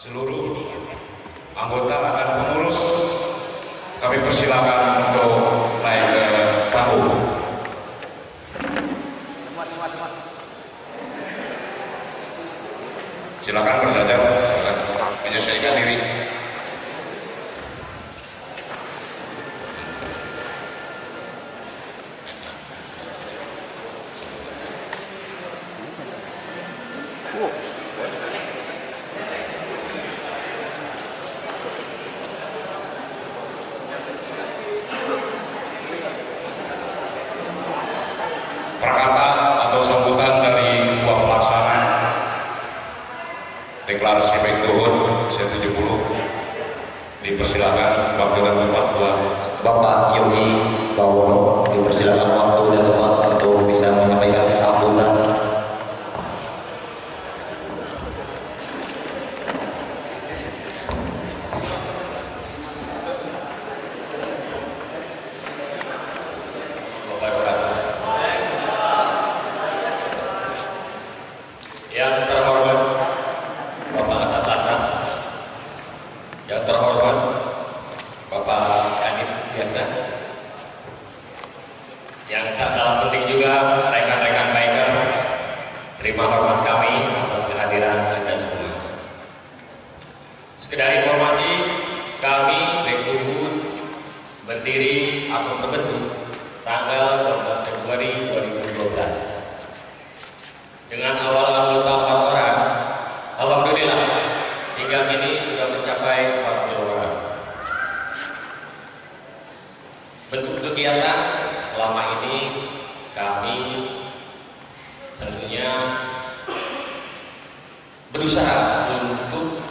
seluruh anggota dan pengurus kami persilakan untuk naik ke panggung. Silakan berjajar, silakan menyesuaikan diri. Perkata atau sambutan dari Ketua Pelaksana Deklarasi Baik Luhur C70 dipersilakan waktu dan tempat Bapak Yogi Bawono dipersilakan waktu dan tempat untuk bisa menyampaikan sambutan. Yang terhormat Bapak Kasat Lantas, yang terhormat Bapak Kanit biasa, yang tak kalah penting juga rekan-rekan biker, terima hormat kami atas kehadiran Anda semua. Sekedar informasi, kami Baik Luhur berdiri atau terbentuk tanggal 12 Februari 2012. Dengan awal anggota 4 orang, alhamdulillah hingga kini sudah mencapai 40 orang. Bentuk kegiatan selama ini kami tentunya berusaha untuk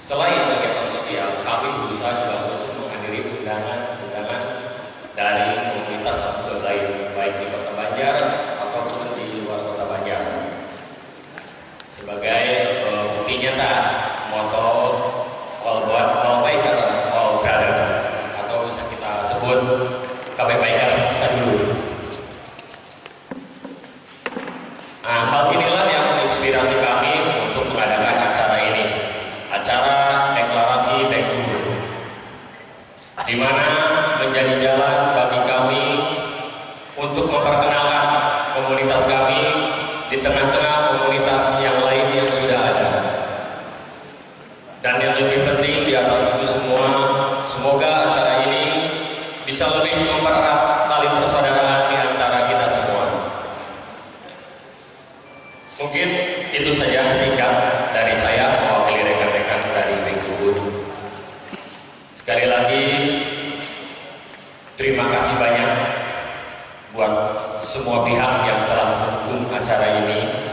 selain kegiatan sosial, kami berusaha juga untuk menghadiri undangan-undangan dari komunitas atau lain, baik di Kota Banjar ataupun di luar Kota Banjar. Sebagai bukti nyata moto all biker all brother, atau bisa kita sebut KB Biker Sadulu. Nah, hal inilah yang menginspirasi kami untuk mengadakan acara ini, acara deklarasi Baik Luhur, di mana menjadi jalan bagi kami untuk memperkenalkan komunitas kami di tengah-tengah komunitas yang lain yang sudah ada. Dan yang lebih penting di atas itu semua, semoga acara ini bisa lebih mempererat tali persaudaraan di antara kita semua. Mungkin itu saja singkat dari saya mewakili rekan-rekan dari Baik Luhur. Sekali lagi terima kasih banyak buat semua pihak yang telah mendukung acara ini.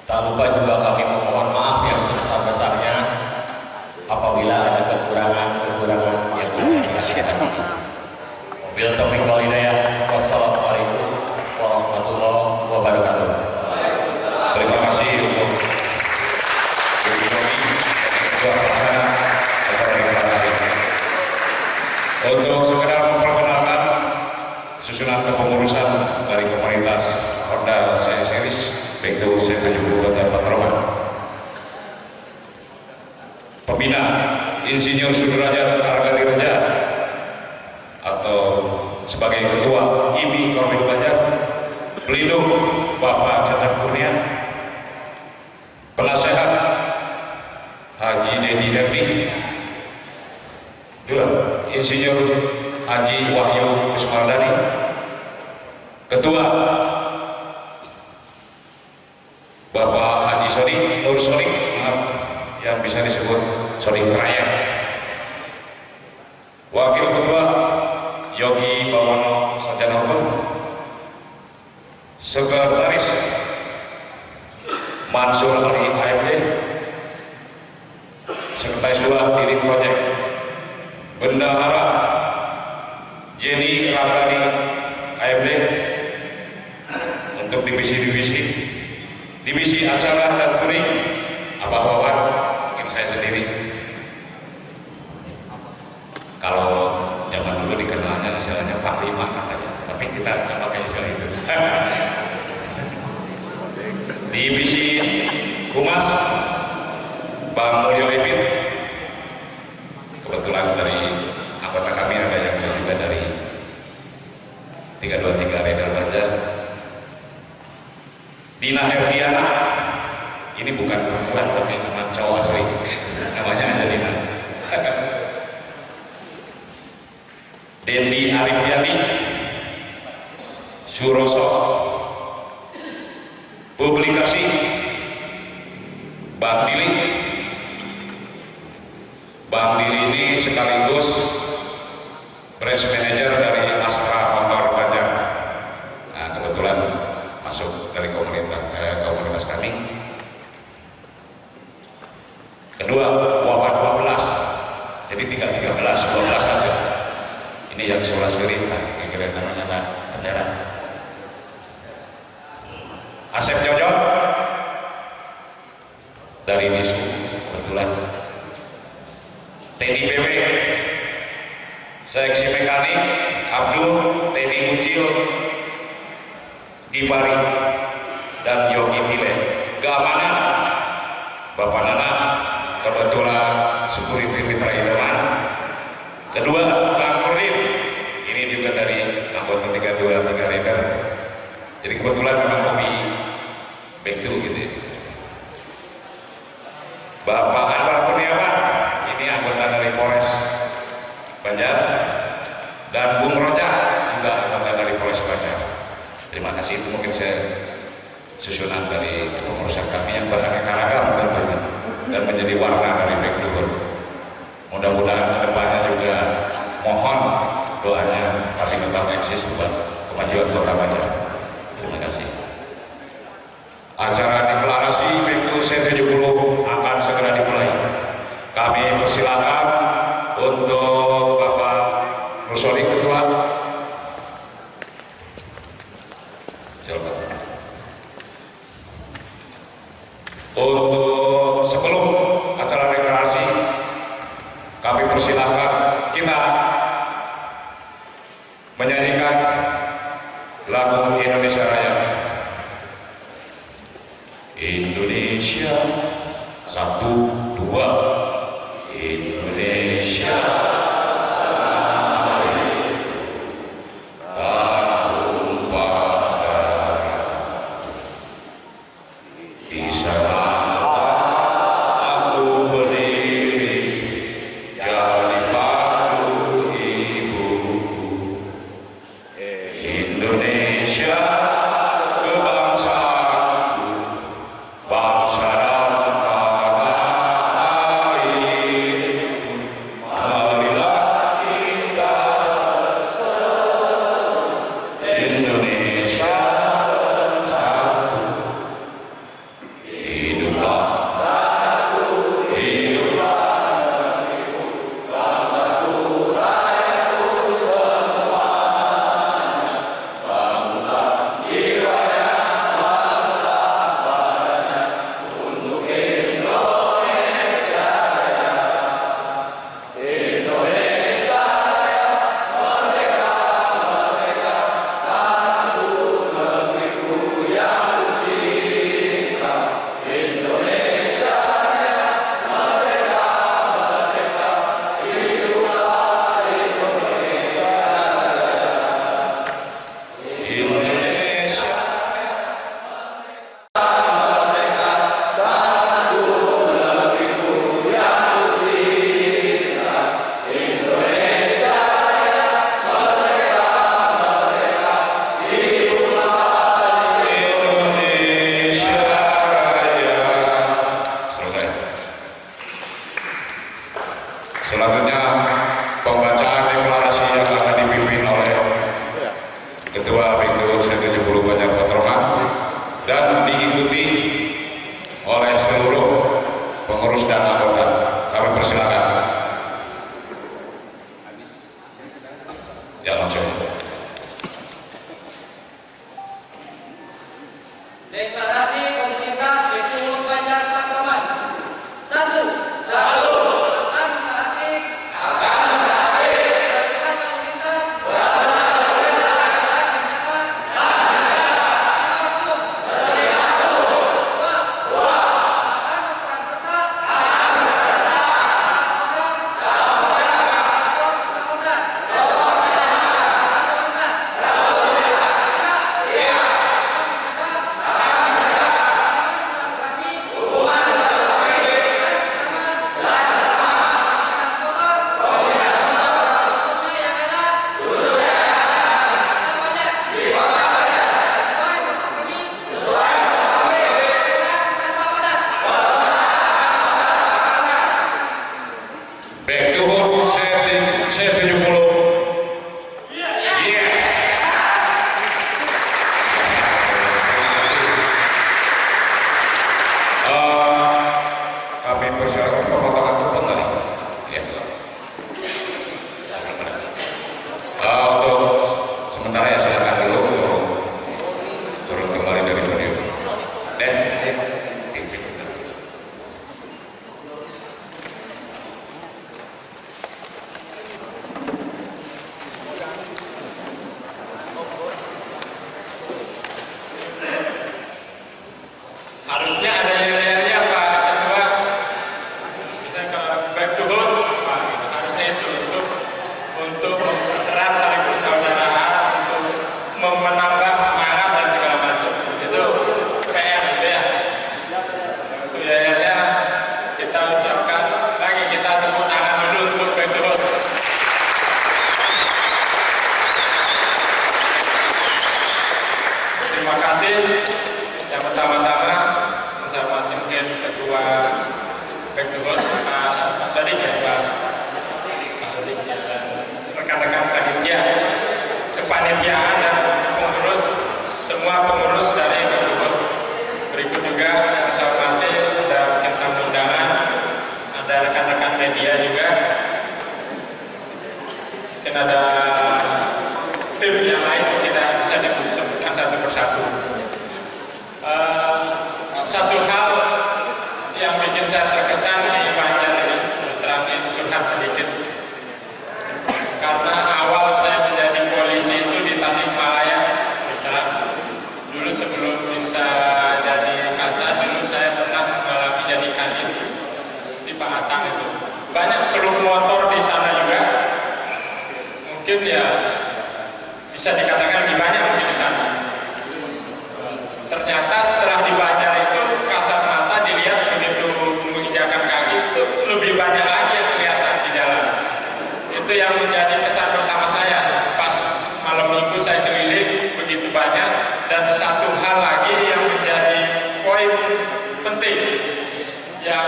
Tak lupa juga kami memohon maaf yang sebesar-besarnya apabila ada kekurangan-kekurangan yang ada. Wabil taufiq wal hidayah. Wassalamualaikum warahmatullahi wabarakatuh. Terima kasih untuk Ketua Pelaksana acara deklarasi. Untuk sekedar memperkenalkan susunan kepengurusan dari komunitas Honda series Baik Luhur C70 Kota Patroman. Pembina Insinyur Sudrajat Argadireja atau sebagai Ketua IMI Korbit Banjar, pelindung Bapak Cacak Kurnia, penasehat Haji Dedi Depi, dua Insinyur Haji Wahyu Kusmardani, Ketua Bapak Haji Nur Sodik, maaf yang bisa disebut Sodik Raya, Wakil Ketua Yogi Bawono Sarjana, Sekretaris Mansur Ali AFD, Sekretaris 2 Diri Project, Bendahara Jenny Ragani AFD untuk divisi acara dan touring Abah Wawan, mungkin saya sendiri. Kalau zaman dulu dikenalnya istilahnya Pak Lima katanya, tapi kita nggak pakai istilah itu. Divisi Humas Bang Mulyo Ipin, kebetulan dari anggota kami ada yang juga dari 323 Redal Banjar. Dina Herdiana, ini bukan perempuan tapi nama cowok asli, namanya aja Dina. Dendi Arifiani, Suroso, Publikasi, Bang Dili. Bang Dili ini sekaligus branch manager dari Astra Motor Banjar. Nah, kebetulan masuk dari komunitas kami. Kedua, Wawan 12, jadi tinggal 13, 12 saja. Ini yang sebelah kiri, kira namanya bendera. Asep Jojo dari Nisu, kebetulan. Teddy BW, seksi mekanik, Abdul, Teddy Ucil, Gibari, dan Yogi Tile. Keamanan, Bapak Nana, kebetulan security mitra idaman. Kedua, Bang Nurdin, ini juga dari anggota 323 Redal. Jadi kebetulan memang hobi back to gitu ya. Bapak Anwar Kurniawan, ini anggota dari Polres Banjar, dan Bung Roja juga anggota dari Polres Banjar. Terima kasih, itu mungkin saya susunan dari pengurusan kami yang beraneka ragam dan menjadi warna dari backdoor. Mudah-mudahan kedepannya juga mohon doanya kami tetap eksis buat kemajuan Kota Banjar. Terima kasih. Acara deklarasi backdoor C70 akan segera dimulai. Kami persilakan untuk Bapak Rusoli Ketua. Silakan. Untuk sebelum acara deklarasi, kami persilakan kita menyanyikan lagu Indonesia Raya. Indonesia, 1, 2, Indonesia. Di sana aku berdiri, jadi padu mungkin ada tim yang lain tidak bisa disebutkan satu persatu. Satu hal yang bikin saya terkesan di Banjar ini, terus terang ini curhat sedikit. Karena awal saya menjadi polisi itu di Tasikmalaya, terus terang. Dulu sebelum bisa jadi kasat, dulu saya pernah mengalami jadi kadif di Pak Atang itu. Banyak klub motor di sana juga. Mungkin ya bisa dikatakan lebih banyak mungkin di sana. Ternyata setelah di Banjar itu kasat mata dilihat begitu menginjakan kaki itu lebih banyak lagi yang kelihatan di jalan. Itu yang menjadi kesan pertama saya. Pas malam minggu saya keliling begitu banyak, dan satu hal lagi yang menjadi poin penting yang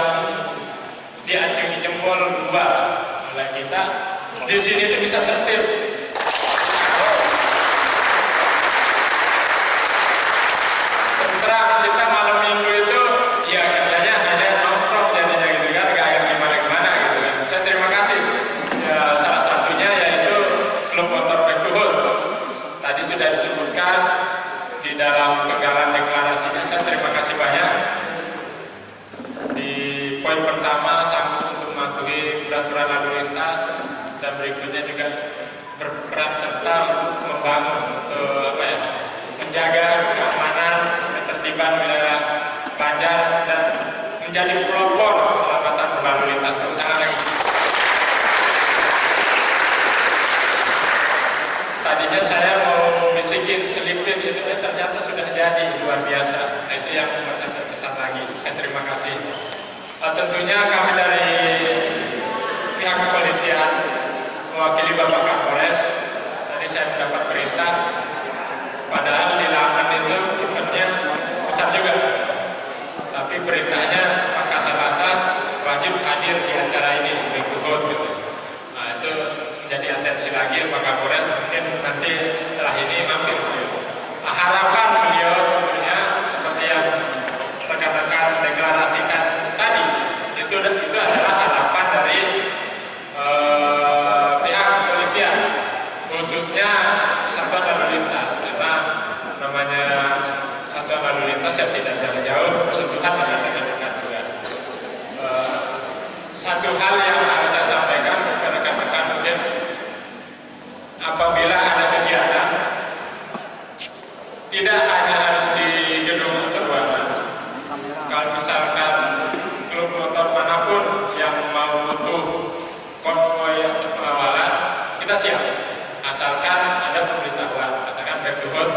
diacungi jempol dua oleh kita di sini itu bisa tertib. Terang kita malam minggu itu ya kerjanya hanya nongkrong jadinya gitu kan, gak gimana gitu kan. Saya terima kasih ya, salah satunya yaitu klub motor Back to Hood. Tadi sudah disebutkan di dalam penggalan deklarasinya. Saya terima kasih banyak. Di poin pertama sanggup untuk mematuhi peraturan lalu lintas, dan berikutnya juga berperan serta untuk membangun menjaga keamanan ketertiban wilayah Banjar dan menjadi pelopor keselamatan berlalu lintas terutama lagi. Tadinya saya mau bisikin selipin itu, ternyata sudah jadi luar biasa. Nah, itu yang membuat saya terkesan lagi. Saya terima kasih. Tentunya kami dari pihak kepolisian mewakili Bapak Kapolres. Tadi saya mendapat perintah, padahal di lahan itu tiketnya besar juga, tapi perintahnya Pak Kasat Lantas wajib hadir di acara ini, Back to Hood gitu. Nah, itu menjadi atensi lagi Pak Kapolres, mungkin nanti setelah ini mampir. Nah, harapan beliau tentunya seperti yang rekan-rekan deklarasikan tadi, itu adalah harapan dari pihak kepolisian, khususnya satuan lalu lintas, karena namanya satuan lalu lintas yang tidak jauh-jauh bersentuhan dengan rekan-rekan juga. Satu hal yang harus saya sampaikan ke rekan-rekan mungkin, apabila ada kegiatan tidak hanya harus di gedung berwarna. Kalau misalkan klub motor manapun yang mau butuh konvoi atau pengawalan, kita siap. Asalkan ada pemberitahuan, katakan Back to Hood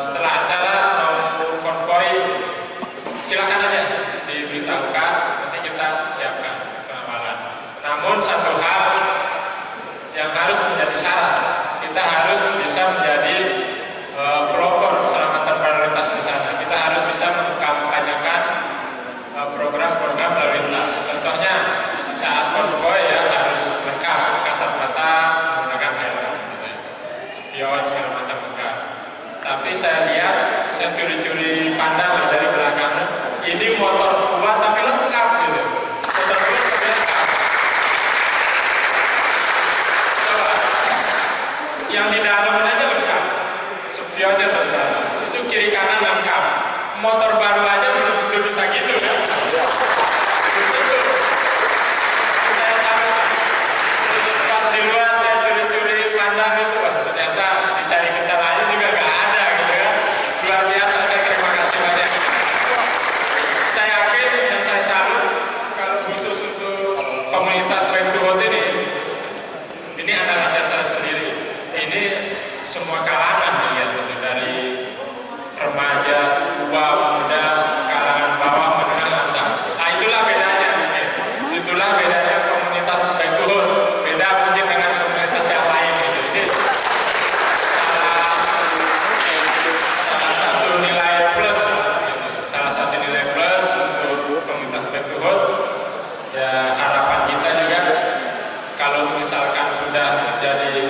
setelah acara mau konvoi, silakan aja diberitahukan, nanti kita siapkan pengawalan. Namun satu hal yang harus menjadi syarat, kita harus bisa menjadi pelopor keselamatan berlalu lintas di sana. Kita harus bisa mengkampanyekan program-program lalu lintas. Contohnya saat konvoi ya harus lengkap, kasat mata, menggunakan helm, spion segala macam lengkap. Tapi saya lihat, saya curi-curi pandang dari belakang, ini motor tua tapi lengkap gitu. Motor tua tapi lengkap. Coba, yang di dalam aja lengkap, spionnya lengkap, itu kiri kanan lengkap. Motor baru aja belum tentu bisa gitu kan? Saya sama. Terus pas di luar saya curi-curi pandang itu, ternyata dicari kesalahannya juga nggak ada gitu kan? Luar biasa, saya terima kasih banyak. Saya yakin dan saya salut kalau khusus untuk komunitas Back to Hood ini adalah saya sendiri. Ini semua kalangan ya, dari remaja, tua, muda, kalangan bawah, menengah, atas. Nah, itulah bedanya. Itulah bedanya komunitas Back to Hood. Beda mungkin dengan komunitas yang lain. Jadi salah satu nilai plus, salah satu nilai plus untuk komunitas Back to Hood. Ya, harapan kita juga kalau misalkan sudah jadi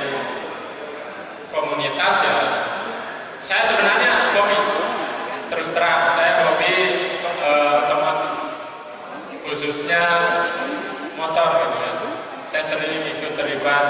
komunitas ya, saya sebenarnya hobi, terus terang saya hobi otomotif, khususnya motor gitu ya. Saya sering ikut terlibat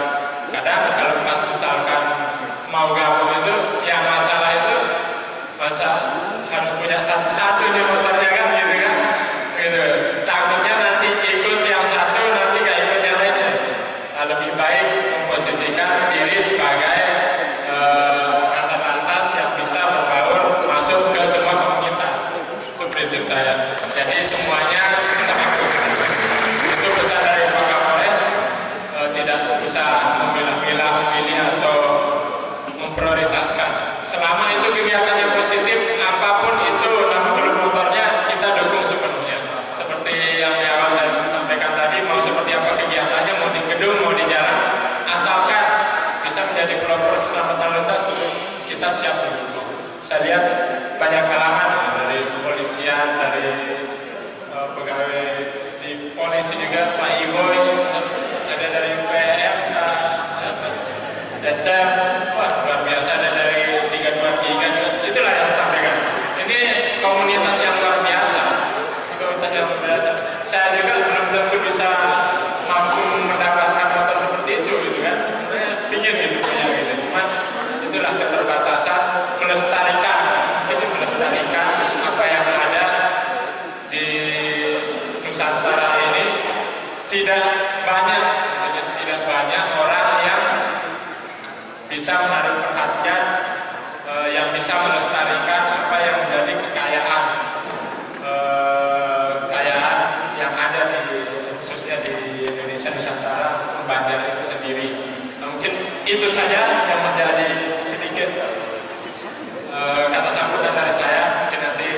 baik memposisikan diri sebagai kasat lantas yang bisa berbaur masuk ke semua komunitas. Itu prinsip saya. Jadi semuanya kita ikut. Itu pesan dari Pak Kapolres, tidak bisa memilah-milah, memilih atau memprioritaskan. Selama itu kegiatannya positif, apapun itu nama klub motornya kita dukung sepenuhnya. Seperti yang di awal saya sampaikan tadi, mau seperti apa kegiatannya, mau di gedung, mau di jalan, asalkan bisa menjadi kelompok keselamatan lintas, kita siap mendukung. Saya lihat banyak kalangan dari kepolisian, dari pegawai di polisi juga, Pak Iboy, ada dari PM, Tetep, wah luar biasa, ada dari 323 juga. Itulah yang saya sampaikan. Ini komunitas yang luar biasa. Komunitas yang luar biasa. Saya juga belum tentu bisa mampu mendapatkan motor seperti itu, gitu kan. Saya ingin hidupnya gitu. Cuma itulah keterbatasan melestarikan. Jadi melestarikan apa yang ada di Nusantara ini. Tidak banyak orang yang bisa menarik perhatian, yang bisa melestarikan apa yang menjadi kekayaan yang ada di khususnya di Indonesia Nusantara, Banjar itu sendiri. Nah, mungkin itu saja yang menjadi sedikit kata sambutan dari saya. Mungkin nanti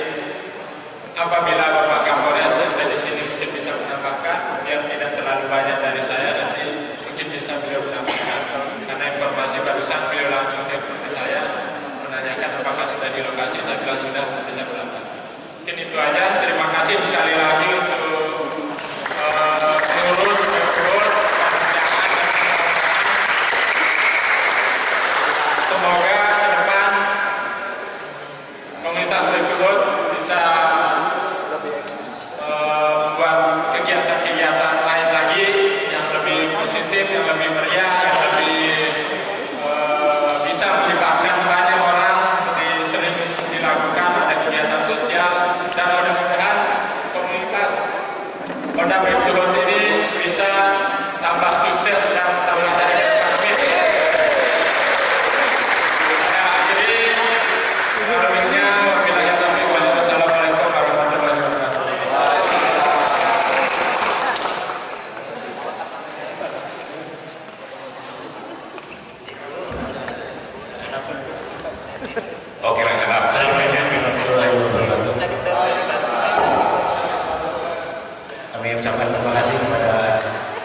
apabila Bapak Kapolres ada di sini bisa menambahkan, biar tidak terlalu banyak dari saya, nanti mungkin bisa beliau menambahkan. Karena informasi barusan beliau langsung telepon ke saya menanyakan apakah sudah di lokasi. Saya bilang sudah, bisa berangkat. Mungkin itu aja. Terima kasih sekali lagi untuk pengurus pengurus. Semoga ke depan komunitas Lekut bisa membuat kegiatan-kegiatan lain lagi yang lebih positif, yang lebih meriah, yang lebih bisa melibatkan banyak orang seperti sering dilakukan, ada kegiatan sosial, dan mudah-mudahan komunitas Honda Lekut ini bisa tambah sukses dan tambah jaya. Wassalamualaikum warahmatullahi wabarakatuh. Oke, Kami ucapkan terima kasih kepada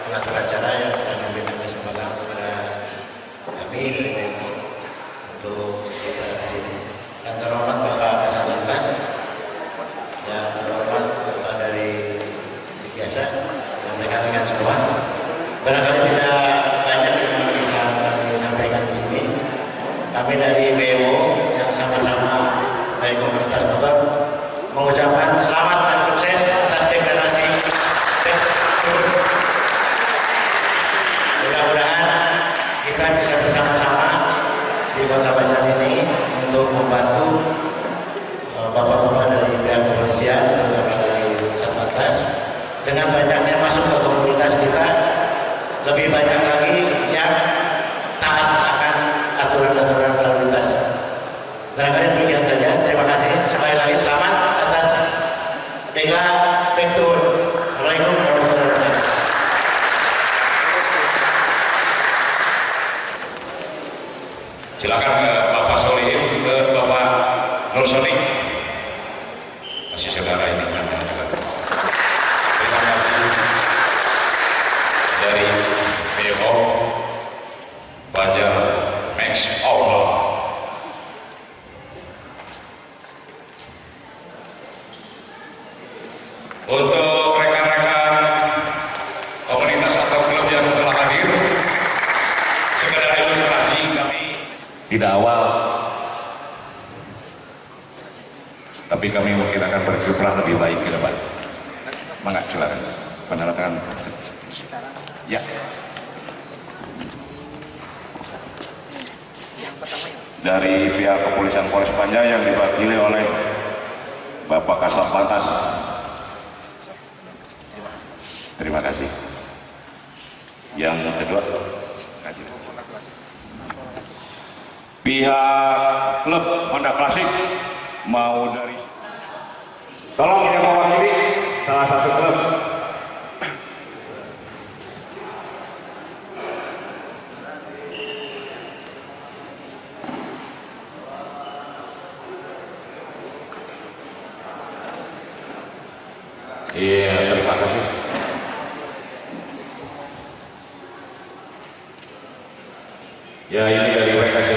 pengatur acara yang sudah memberikan kesempatan kepada kami untuk kita di sini. Yang terhormat Bapak Kasat Lantas, yang terhormat Bapak dari biasa, dan rekan-rekan semua. Barangkali tidak banyak yang bisa kami sampaikan di sini. Kami dari BO yang sama-sama dari komunitas motor mengucapkan selamat dan sukses atas deklarasi. Mudah-mudahan kita bisa bersama-sama di Kota Banjar ini untuk membantu bapak-bapak dari pihak kepolisian, dari Satlantas, dengan banyaknya masuk ke komunitas kita, lebih banyak lagi yang taat akan aturan-aturan lalu lintas. Barangkali demikian saja. Terima kasih. Sekali lagi selamat atas Dega Bektur. Assalamualaikum warahmatullahi wabarakatuh. silakan ke Bapak Solihin, ke Bapak Nur Soni. Masih saudara ini kan juga. Terima kasih dari BO Banjar Max Allah. Untuk rekan-rekan komunitas atau klub yang telah hadir, sekedar ilustrasi kami tidak awal, tapi kami mungkin akan berkiprah lebih baik ke depan. Semangat, silakan. Penandatangan. Ya. Dari pihak kepolisian Polres Banjar yang diwakili oleh Bapak Kasat Lantas. Terima kasih. Yang kedua, pihak klub Honda Klasik mau dari, tolong yang mewakili salah satu klub. Iya, terima kasih. Ya, ini dari WKC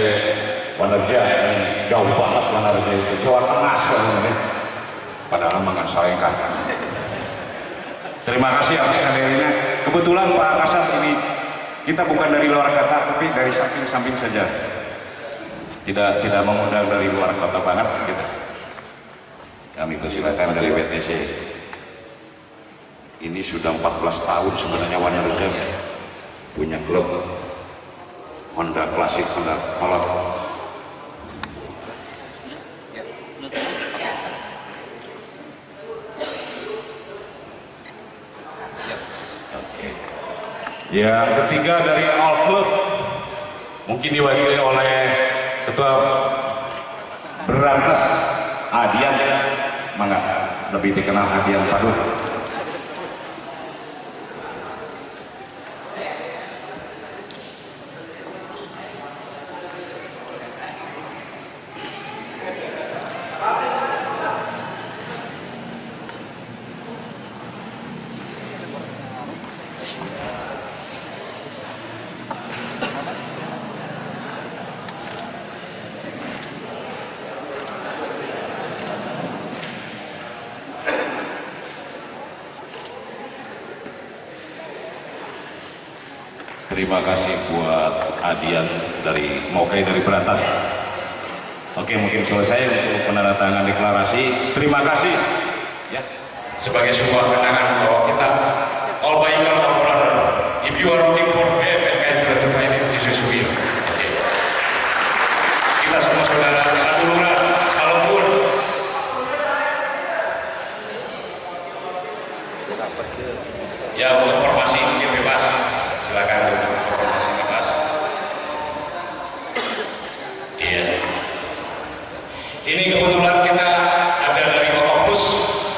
Wanerja, ini jauh banget Wanerja itu, Jawa Tengah sebenarnya. Padahal mangan saengkah. Terima kasih atas hadirnya. Kebetulan Pak Kasat ini kita bukan dari luar kota, tapi dari samping-samping saja. Tidak mengundang dari luar kota banget gitu. Kami persilakan dari WTC. Ini sudah 14 tahun sebenarnya Wanerja punya klub Honda Klasik, Honda Kolot. Yang ketiga dari All Club mungkin diwakili oleh Ketua Berantas Adian, mangga lebih dikenal Adian Padun. Terima kasih buat Adian dari Mokai dari Berantas. Oke, mungkin selesai untuk penandatangan deklarasi. Terima kasih. Ya, sebagai sebuah kenangan bahwa kita all biker, all brother. If you are looking for BMK this is real. Kita semua saudara satu lurah, salam pun. Ya, untuk informasi mungkin bebas. Silakan informasi bebas. Iya. Ini kebetulan kita ada dari Otopus,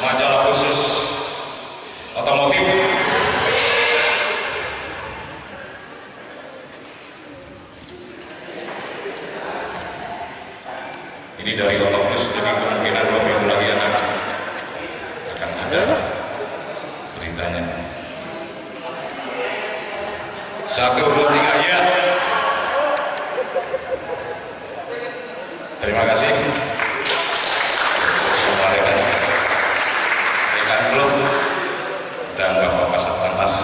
majalah khusus otomotif. Ini dari Otopus, jadi kemungkinan 2 minggu lagi akan ada beritanya. 1, 2, 3, ya. Terima kasih. Rekan klub dan Bapak Kasat Lantas.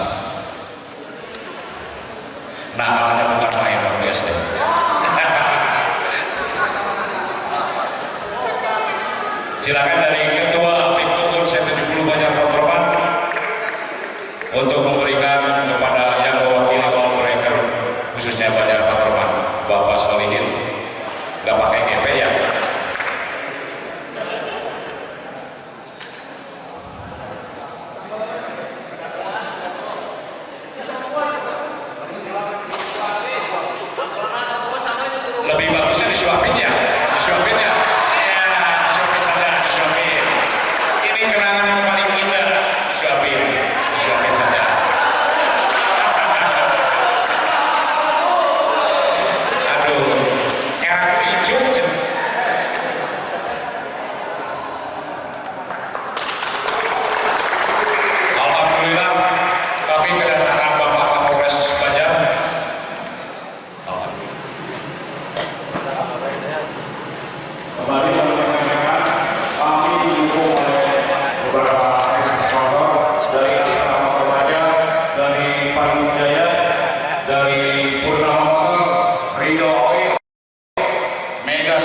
Namanya bukan main biasa. Silakan dari Ketua Apik Tutur C70 Banjar Kontroban untuk memberikan kepada yang mewakili all breaker khususnya Banjar Kontroban, Bapak Solihin. Gak pakai GP ya. Lebih bagusnya disuapin ya. Disuapin ya. Ya, disuapin saja, disuapin. Ini kenangan yang paling indah. Disuapin. Disuapin saja. Aduh, kayak hijau. Alhamdulillah, kami kedatangan Bapak Kapolres Banjar. Kembali menyampaikan kami didukung oleh beberapa rekan sponsor dari Asrama Remaja, dari Panggung Jaya, dari Purnama Motor, Ridho Oil, Mega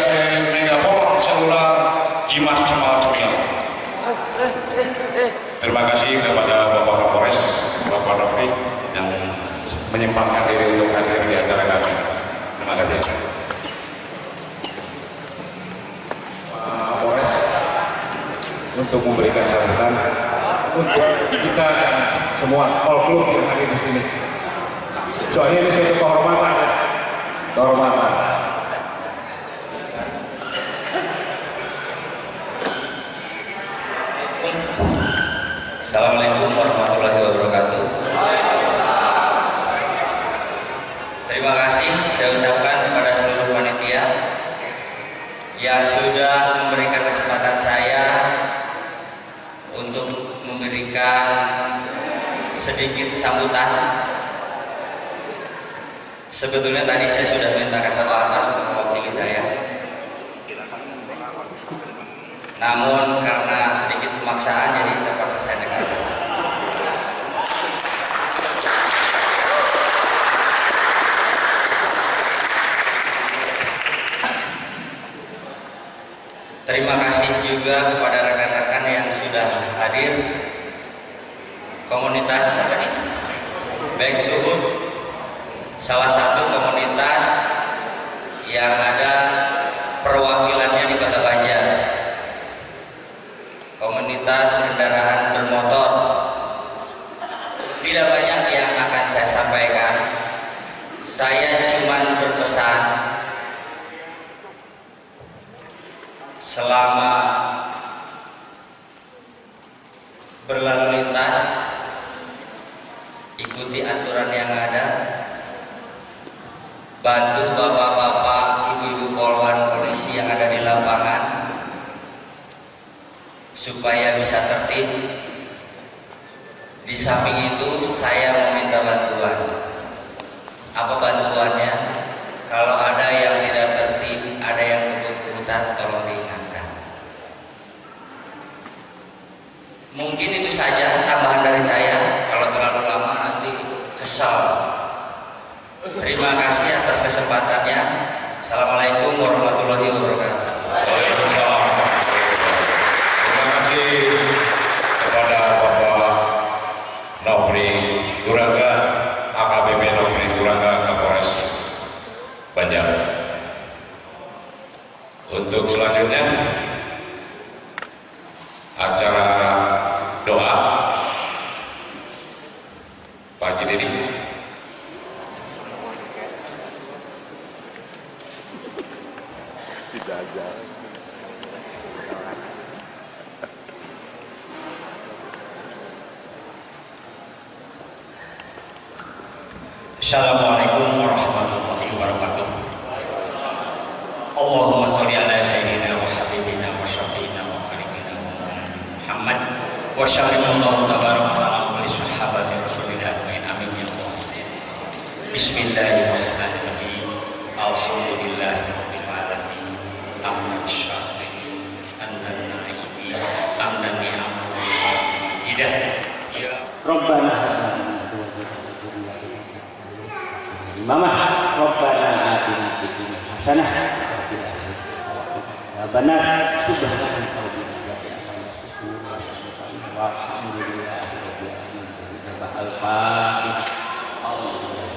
Pop Selular, Jimas Cemal Cemil. Terima kasih kepada Bapak Kapolres, Bapak Rafiq yang menyempatkan diri untuk hadir di acara kami. Terima kasih. Untuk memberikan sambutan untuk kita semua all klub yang hadir di sini. Soalnya ini suatu kehormatan. Terima kasih saya ucapkan kepada seluruh panitia yang sudah memberikan kesempatan saya untuk memberikan sedikit sambutan. Sebetulnya tadi saya sudah minta kata atas untuk mewakili saya, namun karena sedikit pemaksaan jadi terpaksa saya dengar. Terima kasih juga kepada rekan-rekan yang sudah hadir. Komunitas apa nih? Back to Hood, salah satu komunitas yang ada perwakilannya di Kota Banjar. Komunitas kendaraan bermotor. Tidak banyak yang akan saya sampaikan. Saya cuma berpesan selama berlalu lintas, ikuti aturan yang ada, bantu bapak-bapak, ibu-ibu polwan polisi yang ada di lapangan supaya bisa tertib. Di samping itu saya meminta bantuan. Apa bantuannya? Kalau ada yang tidak tertib, ada yang kebut-kebutan, tolong diingatkan. Mungkin itu saja tambahan dari saya. Kalau terlalu lama nanti kesal. Terima kasih atas kesempatannya. Assalamualaikum warahmatullahi wabarakatuh. Waalaikumsalam. Terima kasih kepada Bapak Nofri Duraga, AKBP Nofri Duraga, Kapolres Banjar. Untuk selanjutnya acara doa Pak Haji Dedi. Assalamualaikum warahmatullahi wabarakatuh. Allahumma sholli ala sayyidina wa habibina wa syafiina wa qaribina Muhammad wa sallallahu tabaraka wa ta'ala li sahabati rasulillah ajmain amin ya Allah. Bismillahirrahmanirrahim. Alhamdulillahi rabbil alamin. Hamdan syakirin, hamdan na'imin, hamdan ni'amun. Hidayah ya Rabbana Mama Rabbana atina fid dunya hasanah wa fil akhirati hasanah subhanaka wa alhamdulillahi rabbil alamin. Al-Fatihah. Alhamdulillah.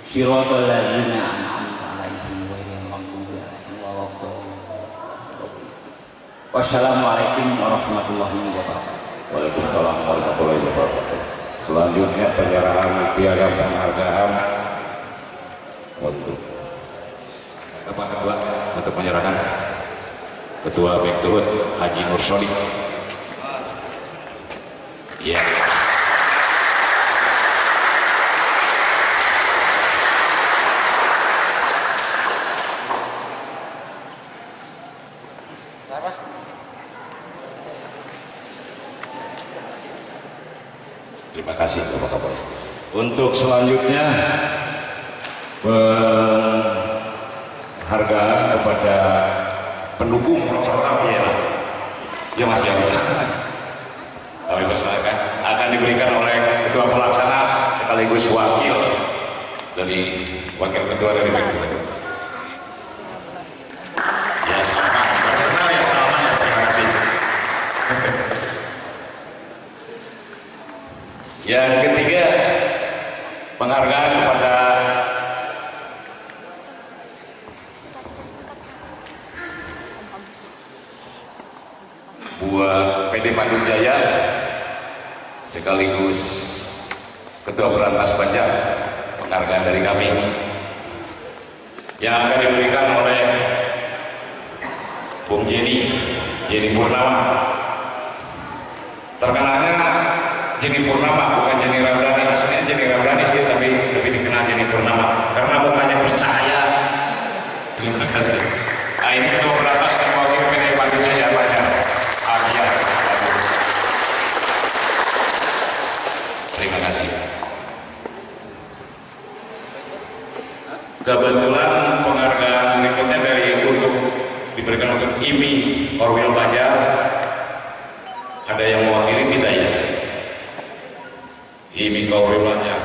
Siratal ladzina an'amta 'alaihim ghairil maghdubi 'alaihim waladdallin. Wassalamualaikum warahmatullahi wabarakatuh. Waalaikumsalam warahmatullahi wabarakatuh. Selanjutnya penyerahan piagam penghargaan untuk penyerahan Ketua Back to Hood Haji Nur Sodi. Ya. Terima kasih Bapak Kapolres. Untuk selanjutnya penghargaan kepada pendukung personal ya Mas ya. Kami persilakan akan diberikan oleh Ketua Pelaksana sekaligus wakil dari Wakil Ketua dari BPK. Ya selamat, ya selamat ya, terima kasih. Yang ketiga, penghargaan kepada buat PD Bandung Jaya sekaligus Ketua Berantas Banjar, penghargaan dari kami yang akan diberikan oleh Bung Jenny Purnama. Terkenalnya Jenny Purnama, bukan Jenny Rabrani. Aslinya Jenny Rabrani sih, tapi lebih dikenal Jenny Purnama karena mukanya bercahaya. Terima kasih. Nah, ini cuma beratas dan wakil PDI Panitia siapanya? Agia. Terima kasih. Kebetulan penghargaan berikutnya diberikan untuk IMI Korwil Banjar. Ada yang mewakili tidak ya? IMI Korwil Banjar.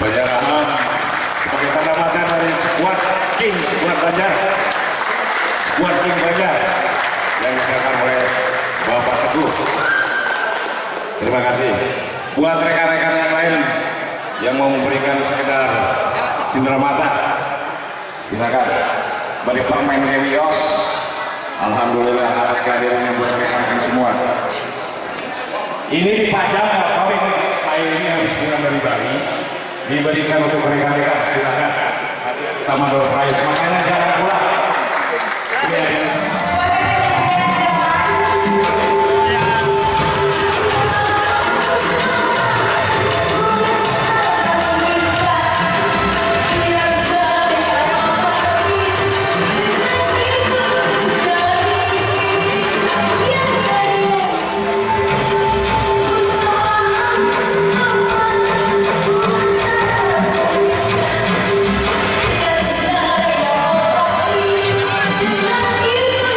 Banjar Ahmad sebagai penamatan dari skuad Banjar, skuad King Banjar yang diserahkan oleh Bapak Teguh. Terima kasih. Buat rekan-rekan yang lain yang mau memberikan sekedar cindera mata, silakan. Bagi Permen Kewios, alhamdulillah atas kehadirannya buat rekan-rekan semua. Ini dipajang, kalau ini harus pulang dari Bali, diberikan untuk rekan-rekan, silakan. Sama door prize, makanya jangan pulang. Ini ada. You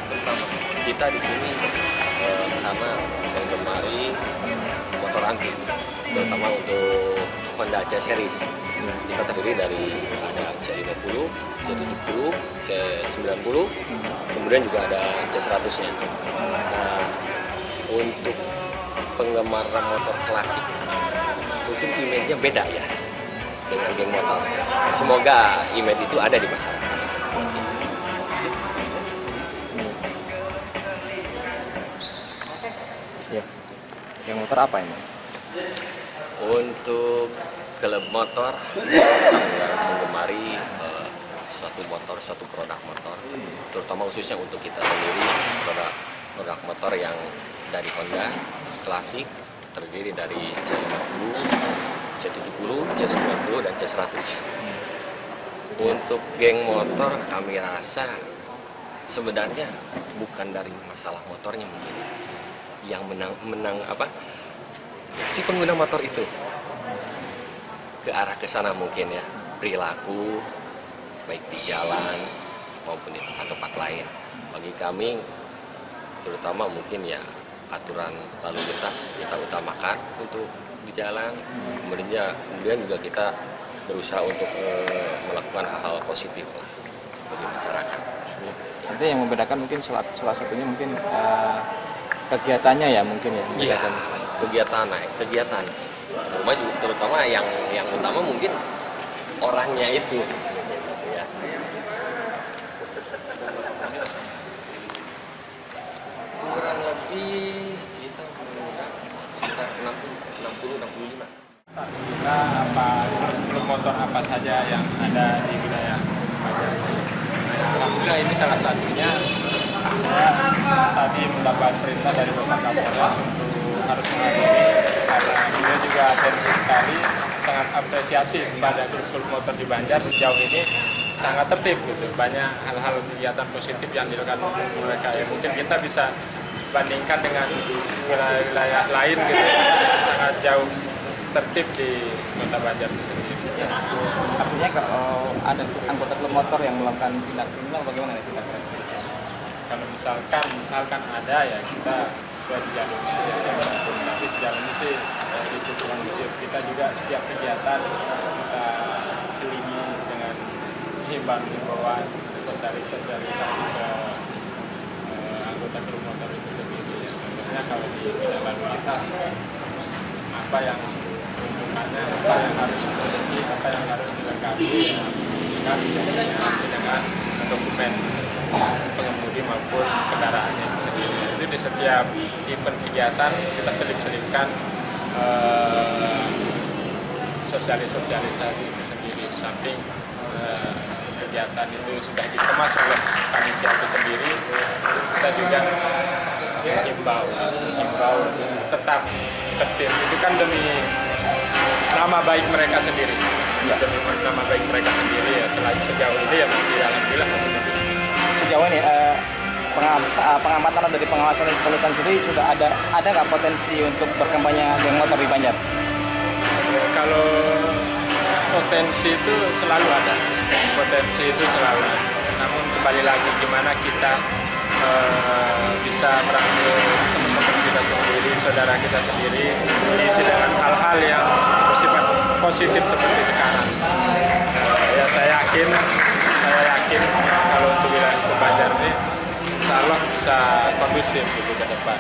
terutama kita di sini karena menggemari motor antik, terutama untuk Honda C series. Kita terdiri dari ada C50, C70, C90, kemudian juga ada C100-nya. Nah, untuk penggemar motor klasik mungkin image-nya beda ya dengan geng motor. Semoga image itu ada di masyarakat. Ya. Yang motor apa ini? Untuk klub motor yang menggemari suatu motor, suatu produk motor, terutama khususnya untuk kita sendiri, produk motor yang dari Honda klasik terdiri dari C50, C70, C90 dan C100. Untuk geng motor kami rasa sebenarnya bukan dari masalah motornya mungkin yang menang apa si pengguna motor itu ke arah ke sana mungkin ya, perilaku baik di jalan maupun di tempat-tempat lain. Bagi kami terutama mungkin ya aturan lalu lintas kita utamakan untuk di jalan, kemudian juga kita berusaha untuk melakukan hal-hal positif lah bagi masyarakat. Jadi yang membedakan mungkin salah satunya mungkin kegiatannya ya mungkin ya. Iya, kegiatan. Terutama yang utama mungkin orangnya itu. Ya. Kurang lebih kita menggunakan sekitar 60-65. Kita klub motor apa saja yang ada di wilayah Banjar. Alhamdulillah ini salah satunya. Saya tadi mendapat perintah dari Bapak Kapolres untuk harus menghadiri, karena beliau juga atensi sekali, sangat apresiasi kepada klub motor di Banjar sejauh ini sangat tertib gitu. Banyak hal-hal kegiatan positif yang dilakukan mereka. Ya, mungkin kita bisa bandingkan dengan wilayah lain gitu, sangat jauh tertib di Kota Banjar itu sendiri. Artinya kalau ada anggota klub motor yang melakukan tindak kriminal bagaimana ya tindak kriminal? Kalau misalkan ada ya kita sesuai di jalurnya. Tapi sejauh ini sih dari tujuan museum kita juga setiap kegiatan kita selingi dengan himbauan sosialisasi ke anggota klub motor itu sendiri. Ya. Contohnya kalau di bidang lalu lintas apa yang keuntungannya, apa yang harus dimiliki, apa yang harus dilengkapi, kan dengan dokumen pengemudi maupun kendaraannya itu sendiri. Itu di setiap event kegiatan kita selip-selipkan sosialisasi itu sendiri. Di samping kegiatan itu sudah dikemas oleh panitia itu sendiri, kita juga himbau tetap tertib. Itu kan demi nama baik mereka sendiri. Demi nama baik mereka sendiri ya. Sejauh ini ya masih alhamdulillah masih bagus. Sejauh ini pengamatan dari pengawasan kepolisian sendiri sudah ada nggak potensi untuk berkembangnya geng motor di Banjar? Kalau potensi itu selalu ada, namun kembali lagi gimana kita bisa merangkul teman-teman kita sendiri, saudara kita sendiri, diisi dengan hal-hal yang bersifat positif seperti sekarang. Ya saya yakin kalau untuk wilayah Banjar ini insya Allah bisa kondusif gitu ke depan.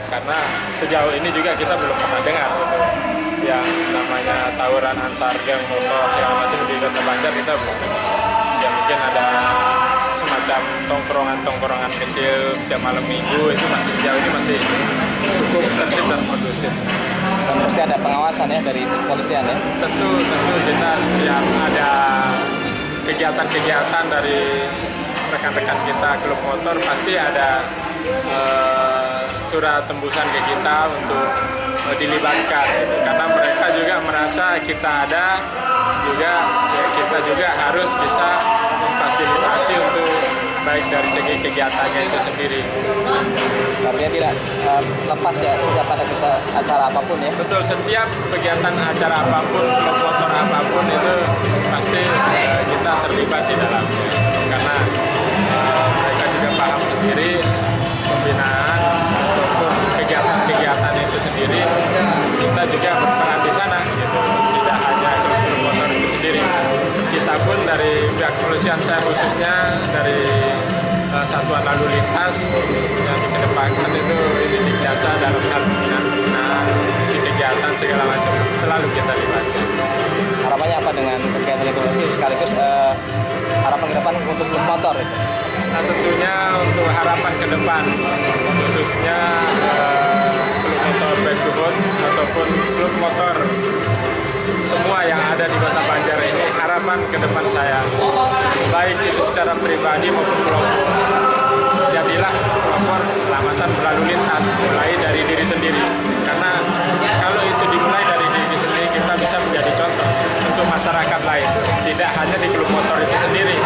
Karena sejauh ini juga kita belum pernah dengar gitu, yang namanya tawuran antar geng motor segala macam di Kota Banjar kita belum dengar. Ya mungkin ada semacam tongkrongan kecil setiap malam minggu, itu masih sejauh ini masih cukup tertib dan kondusif. Dan pasti ada pengawasan ya dari kepolisian ya? Tentu kita setiap ada kegiatan-kegiatan dari rekan-rekan kita klub motor pasti ada surat tembusan ke kita untuk dilibatkan gitu. Karena mereka juga merasa kita ada juga ya, kita juga harus bisa memfasilitasi untuk baik dari segi kegiatannya itu sendiri. Artinya tidak lepas ya setiap ada acara apapun ya? Betul, setiap kegiatan acara apapun, klub motor apapun itu pasti kita terlibat di dalamnya. Karena mereka juga paham sendiri dari satuan lalu lintas yang dikedepankan itu ini biasa dalam hal pembinaan, isi kegiatan segala macam selalu kita libatkan. Harapannya apa dengan kegiatan lingkungan sekaligus harapan ke depan untuk klub motor itu? Nah, tentunya untuk harapan ke depan khususnya klub motor Back to Road ataupun klub motor semua yang ada di Kota Banjar ini, harapan ke depan saya baik itu secara pribadi maupun kelompok, jadilah pelopor keselamatan berlalu lintas mulai dari diri sendiri, karena kalau itu dimulai dari diri sendiri kita bisa menjadi contoh untuk masyarakat lain, tidak hanya di klub motor itu sendiri,